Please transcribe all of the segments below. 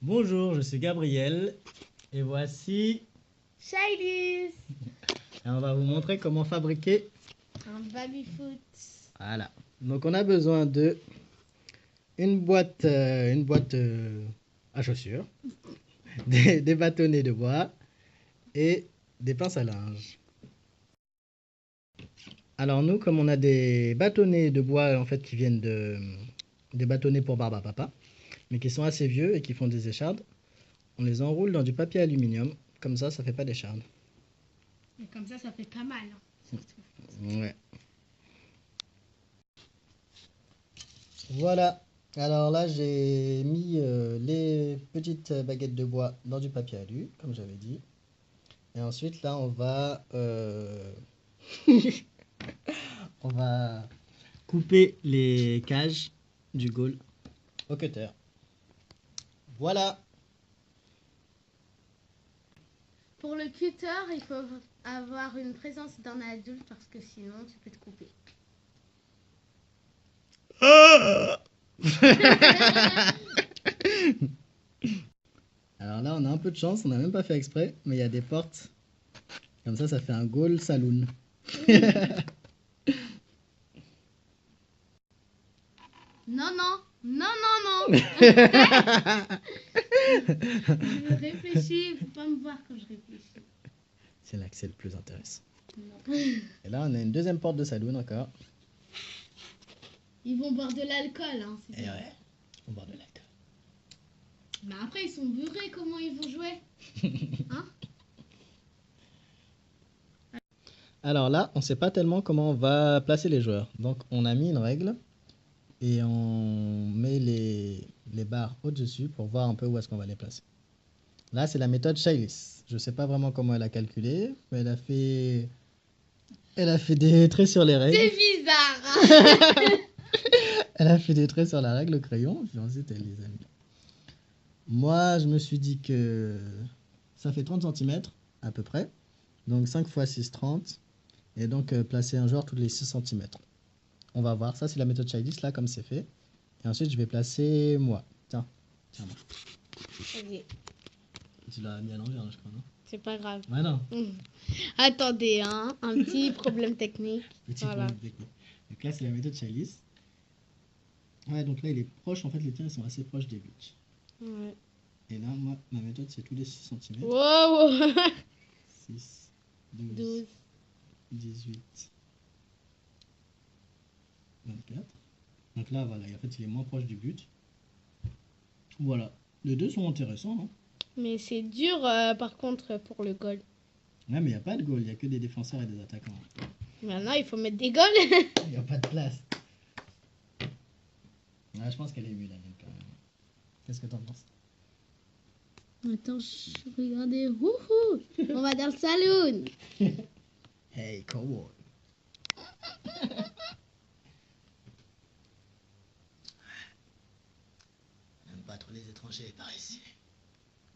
Bonjour, je suis Gabriel et voici, Shailis, et on va vous montrer comment fabriquer. un baby-foot. Voilà. Donc on a besoin de une boîte à chaussures, des bâtonnets de bois et des pinces à linge. Alors nous, comme on a des bâtonnets de bois en fait qui viennent des bâtonnets pour barbe à papa, mais qui sont assez vieux et qui font des échardes, on les enroule dans du papier aluminium. Comme ça fait pas d'échardes. Et comme ça fait pas mal. Hein, surtout. Ouais. Voilà. Alors là, j'ai mis les petites baguettes de bois dans du papier alu, comme j'avais dit. Et ensuite, là, on va, on va couper les cages du goal au cutter. Voilà. Pour le cutter, il faut avoir une présence d'un adulte parce que sinon tu peux te couper. Alors là, on a un peu de chance, on n'a même pas fait exprès, mais il y a des portes. Comme ça fait un goal saloon. Non, non, non, non, non. Je réfléchis, faut pas me voir quand je réfléchis. C'est là que c'est le plus intéressant. Non. Et là, on a une deuxième porte de saloon encore. Ils vont boire de l'alcool, hein. Et ouais, on boit de l'alcool. Mais après, ils sont bourrés, comment ils vont jouer? Hein? Alors là, on ne sait pas tellement comment on va placer les joueurs. Donc on a mis une règle et on met les barres au-dessus pour voir un peu où est-ce qu'on va les placer. Là, c'est la méthode Shailis. Je ne sais pas vraiment comment elle a calculé, mais elle a fait des traits sur les règles. C'est bizarre. Hein. Elle a fait des traits sur la règle au crayon, puis ensuite elle les a mis. Moi, je me suis dit que ça fait 30 cm à peu près. Donc 5 x 6, 30. Et donc placer un joueur tous les 6 cm. On va voir, ça c'est la méthode Shailis, là comme c'est fait. Et ensuite je vais placer moi. Tiens, moi. Okay. Tu l'as mis à l'envers, je crois, non? C'est pas grave. Ouais, non. Attendez, hein, un petit problème technique. Petit Voilà. problème technique. Donc là c'est la méthode Shailis. Ouais, donc là il est proche, en fait les tiens ils sont assez proches des buts. Ouais. Et là, moi, ma méthode c'est tous les 6 cm. Wow. 6, 12, 12. 18, 24. Donc là, voilà, en fait, il est moins proche du but. Voilà. Les deux sont intéressants. Hein. Mais c'est dur, par contre, pour le goal. Ouais, mais il n'y a pas de goal, il n'y a que des défenseurs et des attaquants. Maintenant, il faut mettre des goals. Il n'y a pas de place. Ouais, je pense qu'elle est mieux, la mienne, quand même. Qu'est-ce que t'en penses? Attends, regardez. Wouhou. On va dans le saloon. Hey, come on. On n'aime pas trop les étrangers par ici.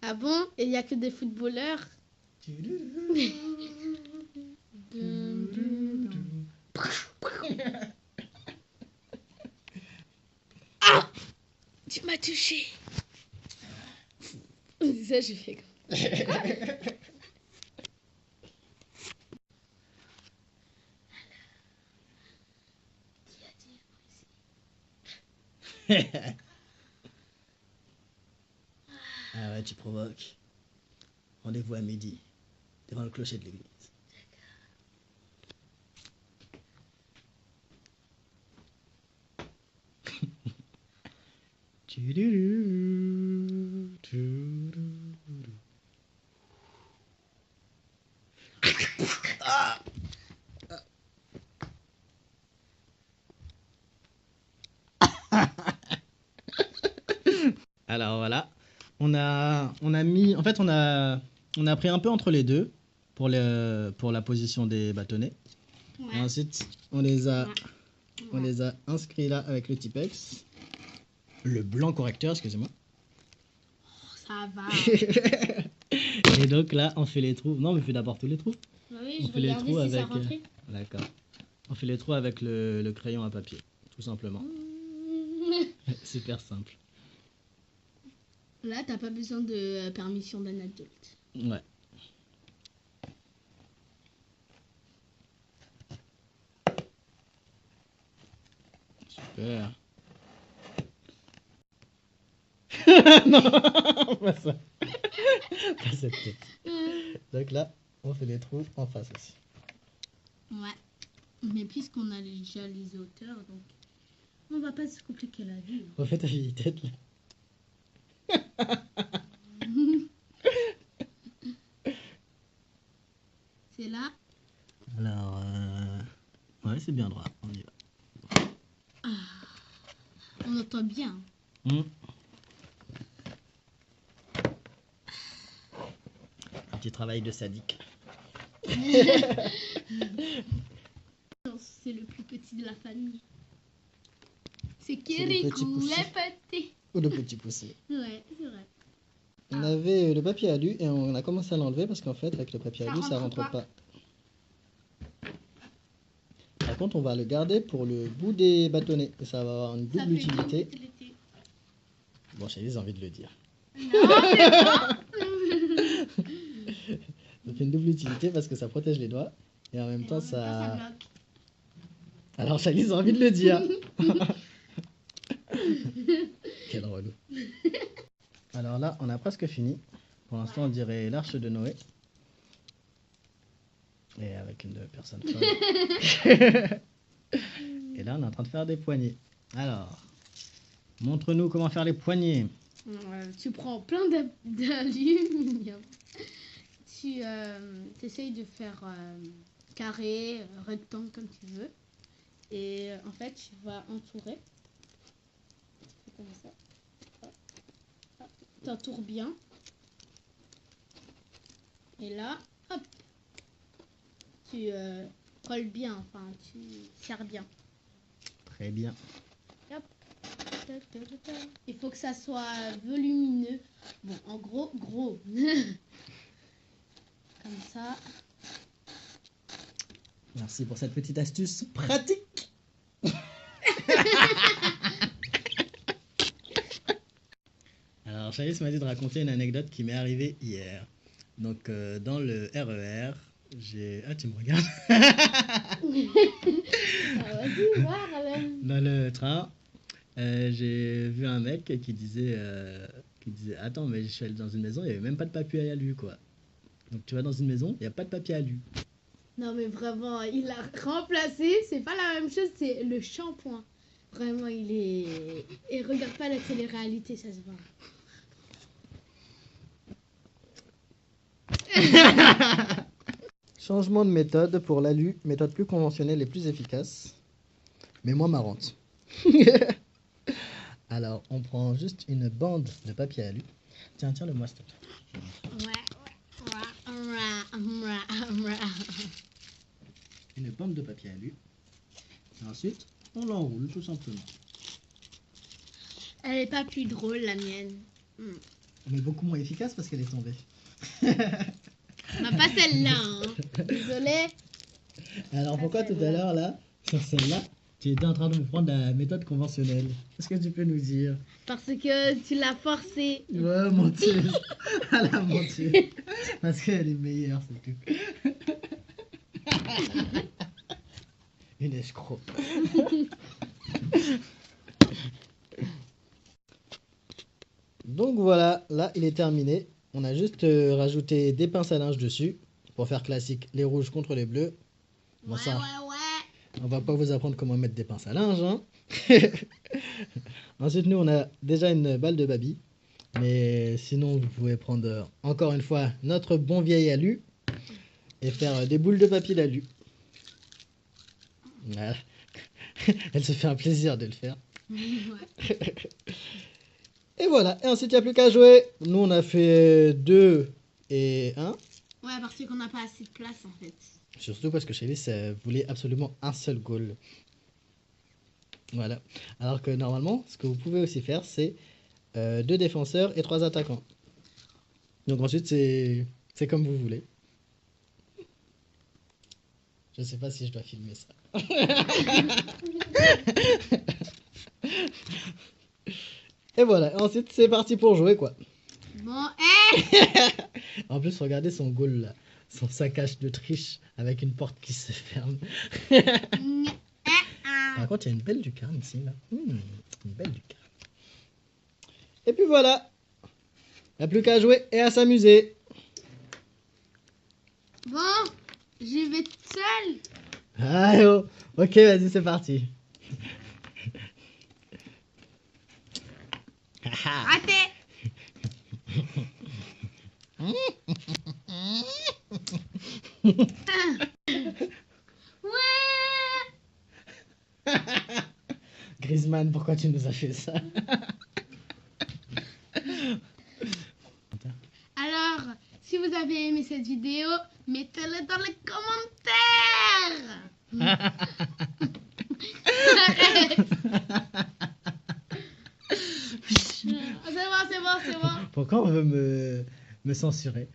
Ah bon? Et il n'y a que des footballeurs? Ah! Tu m'as touché. C'est ça, j'ai fait comme Ah ouais, tu provoques. Rendez-vous à midi, devant le clocher de l'église. Alors voilà, on a mis, en fait on a pris un peu entre les deux pour la position des bâtonnets. Ouais. Et ensuite on les a inscrits là avec le Tipex, le blanc correcteur, excusez-moi. Ça va. Et donc là on fait les trous. Non, mais fais d'abord tous les trous. Oui, On je fait les regardais trous si ça avec. rentrait. D'accord. On fait les trous avec le crayon à papier, tout simplement. Super simple. Là, t'as pas besoin de permission d'un adulte. Ouais. Super. Non, pas ça. Pas cette tête. Donc là, on fait des trous en face aussi. Ouais. Mais puisqu'on a déjà les hauteurs, donc on va pas se compliquer la vie. Refais ta vieille tête là. C'est là. Alors, ouais, c'est bien droit. On y va. On entend bien. Un petit travail de sadique. C'est le plus petit de la famille. C'est le Kirikou, petit poussé. le petit. Ou le petit poussé. Ouais, c'est vrai. On avait le papier alu et on a commencé à l'enlever parce qu'en fait, avec le papier Ça alu, ça rentre rentre pas. pas. Par contre, on va le garder pour le bout des bâtonnets. Et ça va avoir une Ça double fait double utilité. utilité. Bon, j'ai envie de le dire. Non, c'est pas. Ça fait une double utilité parce que ça protège les doigts. Et en même temps, ça ça... bloque. Alors, Chalice a envie de le dire. Quel relou. Alors là, on a presque fini. Pour l'instant, on dirait l'arche de Noé. Et avec une personne folle. Et là, on est en train de faire des poignées. Alors, montre-nous comment faire les poignées. Tu prends plein d'aluminium. Tu essayes de faire carré, rectangle comme tu veux. Et en fait, tu vas entourer. Tu fais comme ça. Tu entoures bien. Et là, hop. Tu colles bien, enfin, tu serres bien. Très bien. Il faut que ça soit volumineux. Bon, en gros, gros. Comme ça. Merci pour cette petite astuce pratique. Alors, Chalice m'a dit de raconter une anecdote qui m'est arrivée hier. Donc, dans le RER, j'ai... Ah, tu me regardes. Vas-y, voir. Dans le train, j'ai vu un mec qui disait attends, mais je suis allé dans une maison, il n'y avait même pas de papier alu, quoi. Donc, tu vas dans une maison, il n'y a pas de papier alu. Non, mais vraiment, il a remplacé. C'est pas la même chose, c'est le shampoing. Vraiment, il est. Et regarde pas la télé-réalité, ça se voit. Changement de méthode pour l'alu, méthode plus conventionnelle et plus efficace, mais moins marrante. Alors, on prend juste une bande de papier alu. Tiens, le moi, s'il te plaît. Une bande de papier alu. Et ensuite, on l'enroule tout simplement. Elle est pas plus drôle, la mienne. Mais beaucoup moins efficace parce qu'elle est tombée. Bah, pas celle-là, hein. Désolée. Alors, Pas pourquoi tout à celle-là. l'heure, là, sur celle-là, tu étais en train de me prendre la méthode conventionnelle? Est-ce que tu peux nous dire? Parce que tu l'as forcé. Ouais, menteuse. Elle a menti. Parce qu'elle est meilleure, c'est tout. Une escroc. Donc voilà, là il est terminé. On a juste rajouté des pinces à linge dessus pour faire classique les rouges contre les bleus. Bon, ça, Ouais. on va pas vous apprendre comment mettre des pinces à linge, hein. Ensuite, nous on a déjà une balle de baby. Mais sinon, vous pouvez prendre encore une fois notre bon vieil alu et faire des boules de papier d'alu. Voilà. Elle se fait un plaisir de le faire. Ouais. Et voilà. Et ensuite, il n'y a plus qu'à jouer. Nous, on a fait 2 et 1. Ouais, parce qu'on n'a pas assez de place en fait. Surtout parce que Chalice voulait absolument un seul goal. Voilà. Alors que normalement, ce que vous pouvez aussi faire, c'est 2 défenseurs et 3 attaquants. Donc ensuite, c'est comme vous voulez. Je sais pas si je dois filmer ça. Et voilà, ensuite c'est parti pour jouer quoi. Bon, En plus, regardez son goal là, son saccage de triche avec une porte qui se ferme. Par contre, il y a une belle lucarne ici là. Une belle lucarne. Et puis voilà, il n'y a plus qu'à jouer et à s'amuser. Bon, j'y vais toute seule. Ah, oh. Ok, vas-y, c'est parti. Raté. Ouais. Griezmann, pourquoi tu nous as fait ça? Alors, si vous avez aimé cette vidéo, mettez-le dans les commentaires. Arrête. C'est bon. Pourquoi on veut me censurer?